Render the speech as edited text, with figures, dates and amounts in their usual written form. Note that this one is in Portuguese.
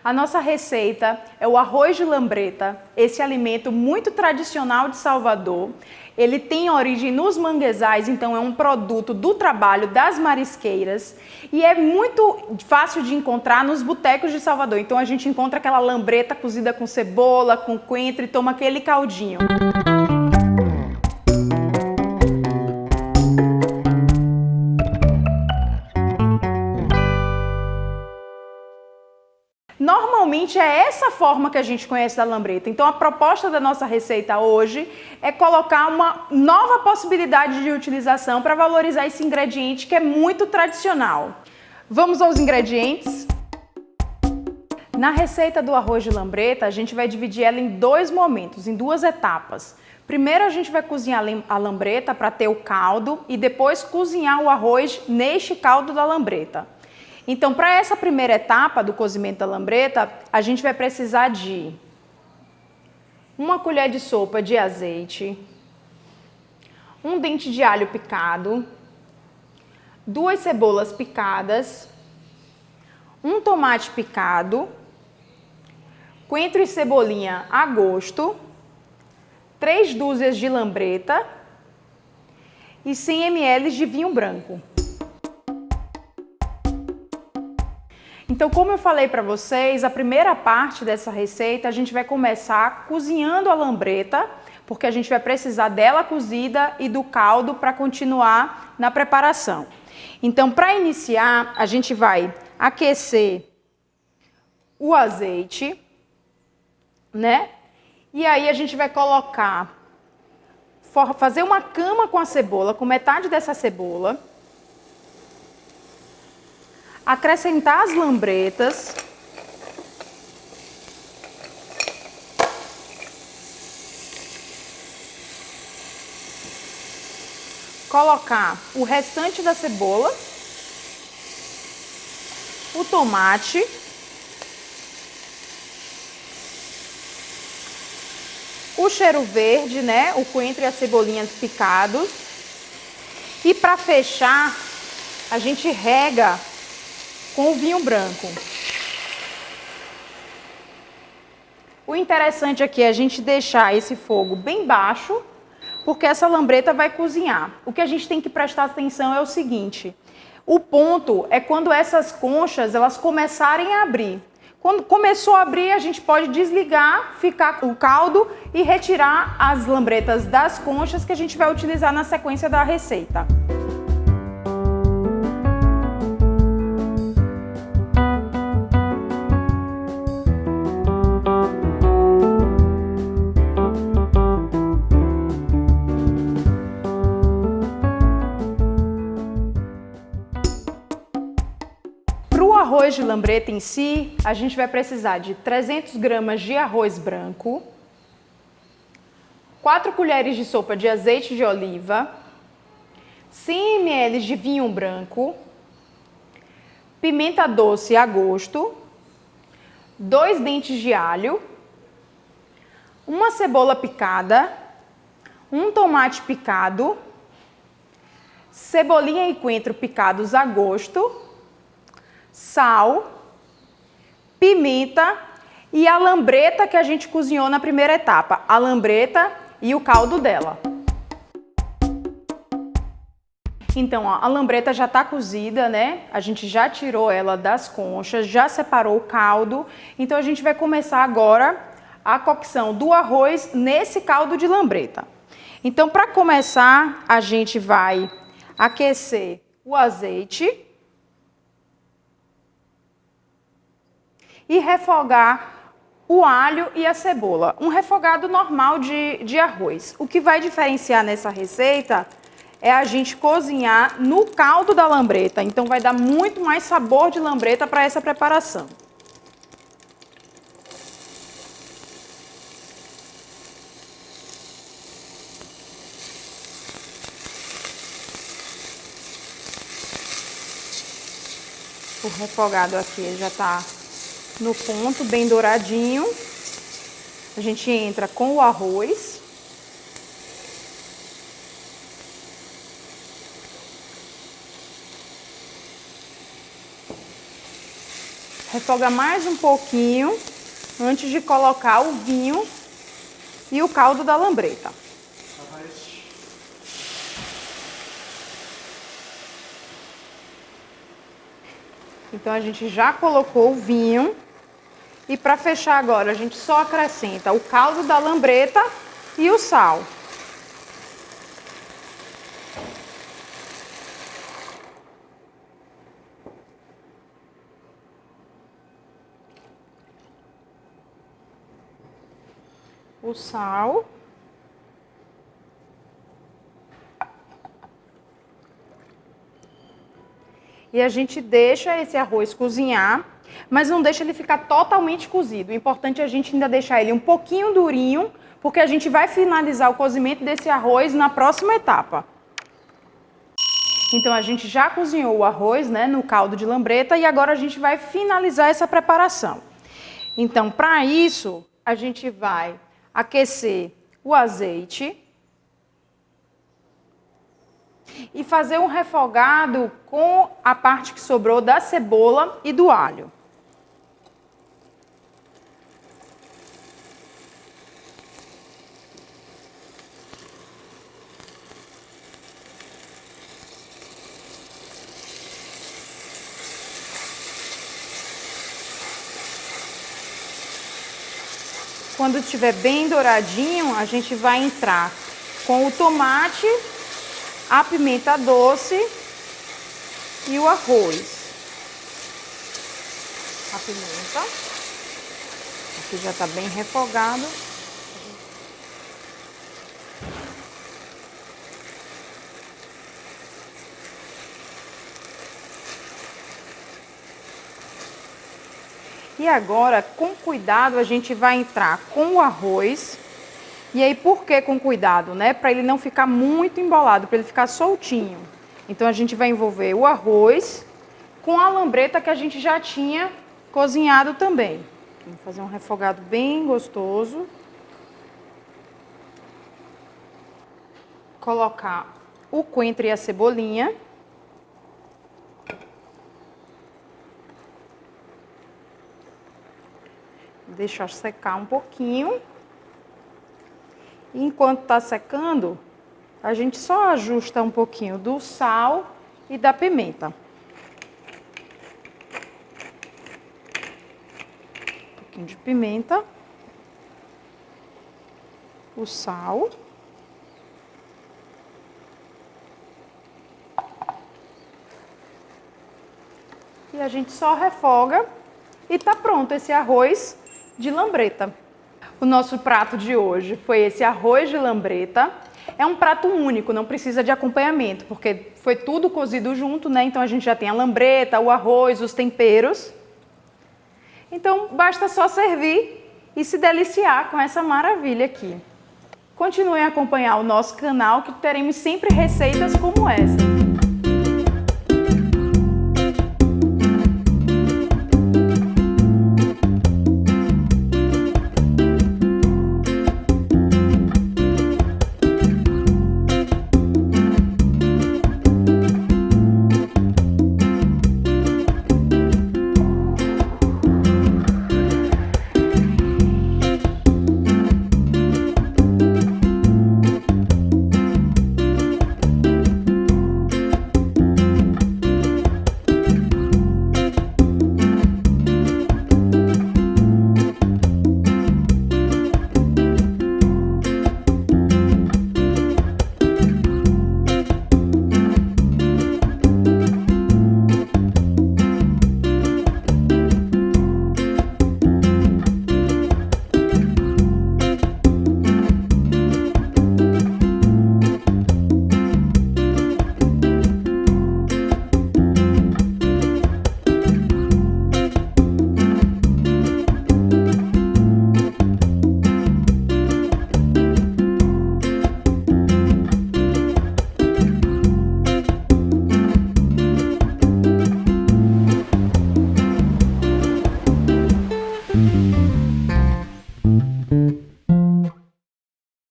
A nossa receita é o arroz de lambreta, esse alimento muito tradicional de Salvador. Ele tem origem nos manguezais, então é um produto do trabalho das marisqueiras e é muito fácil de encontrar nos botecos de Salvador. Então a gente encontra aquela lambreta cozida com cebola, com coentro e toma aquele caldinho. Normalmente é essa forma que a gente conhece da lambreta. Então a proposta da nossa receita hoje é colocar uma nova possibilidade de utilização para valorizar esse ingrediente que é muito tradicional. Vamos aos ingredientes? Na receita do arroz de lambreta, a gente vai dividir ela em dois momentos, em duas etapas. Primeiro a gente vai cozinhar a lambreta para ter o caldo e depois cozinhar o arroz neste caldo da lambreta. Então, para essa primeira etapa do cozimento da lambreta, a gente vai precisar de 1 colher de sopa de azeite, 1 dente de alho picado, 2 cebolas picadas, 1 tomate picado, coentro e cebolinha a gosto, 3 dúzias de lambreta e 100 ml de vinho branco. Então, como eu falei para vocês, a primeira parte dessa receita a gente vai começar cozinhando a lambreta, porque a gente vai precisar dela cozida e do caldo para continuar na preparação. Então, para iniciar, a gente vai aquecer o azeite, né? E aí a gente vai fazer uma cama com a cebola, com metade dessa cebola. Acrescentar as lambretas. Colocar o restante da cebola, o tomate, o cheiro verde, né? O coentro e as cebolinhas picados. E para fechar, a gente rega com o vinho branco. O interessante aqui é a gente deixar esse fogo bem baixo, porque essa lambreta vai cozinhar. O que a gente tem que prestar atenção é o seguinte: o ponto é quando essas conchas elas começarem a abrir. Quando começou a abrir, a gente pode desligar, ficar o caldo e retirar as lambretas das conchas que a gente vai utilizar na sequência da receita. O arroz de lambreta em si, a gente vai precisar de 300 gramas de arroz branco, 4 colheres de sopa de azeite de oliva, 100 ml de vinho branco, pimenta doce a gosto, 2 dentes de alho, 1 cebola picada, 1 tomate picado, cebolinha e coentro picados a gosto, sal, pimenta e a lambreta que a gente cozinhou na primeira etapa, a lambreta e o caldo dela. Então, ó, a lambreta já está cozida, né? A gente já tirou ela das conchas, já separou o caldo. Então, a gente vai começar agora a cocção do arroz nesse caldo de lambreta. Então, para começar, a gente vai aquecer o azeite e refogar o alho e a cebola. Um refogado normal de arroz. O que vai diferenciar nessa receita é a gente cozinhar no caldo da lambreta. Então vai dar muito mais sabor de lambreta para essa preparação. O refogado aqui já está no ponto, bem douradinho. A gente entra com o arroz. Refoga mais um pouquinho antes de colocar o vinho e o caldo da lambreta. Então a gente já colocou o vinho e para fechar agora a gente só acrescenta o caldo da lambreta e o sal. O sal. E a gente deixa esse arroz cozinhar, mas não deixa ele ficar totalmente cozido. O importante é a gente ainda deixar ele um pouquinho durinho, porque a gente vai finalizar o cozimento desse arroz na próxima etapa. Então a gente já cozinhou o arroz, né, no caldo de lambreta e agora a gente vai finalizar essa preparação. Então, para isso, a gente vai aquecer o azeite e fazer um refogado com a parte que sobrou da cebola e do alho. Quando estiver bem douradinho, a gente vai entrar com o tomate, a pimenta doce e o arroz. A pimenta, aqui já está bem refogado. E agora, com cuidado, a gente vai entrar com o arroz. E aí, por que com cuidado, né? Para ele não ficar muito embolado, para ele ficar soltinho. Então, a gente vai envolver o arroz com a lambreta que a gente já tinha cozinhado também. Vamos fazer um refogado bem gostoso. Colocar o coentro e a cebolinha. Deixar secar um pouquinho. E enquanto está secando, a gente só ajusta um pouquinho do sal e da pimenta. Um pouquinho de pimenta. O sal. E a gente só refoga e tá pronto esse arroz de lambreta. O nosso prato de hoje foi esse arroz de lambreta. É um prato único, não precisa de acompanhamento, porque foi tudo cozido junto, né? Então a gente já tem a lambreta, o arroz, os temperos. Então basta só servir e se deliciar com essa maravilha aqui. Continuem a acompanhar o nosso canal, que teremos sempre receitas como essa.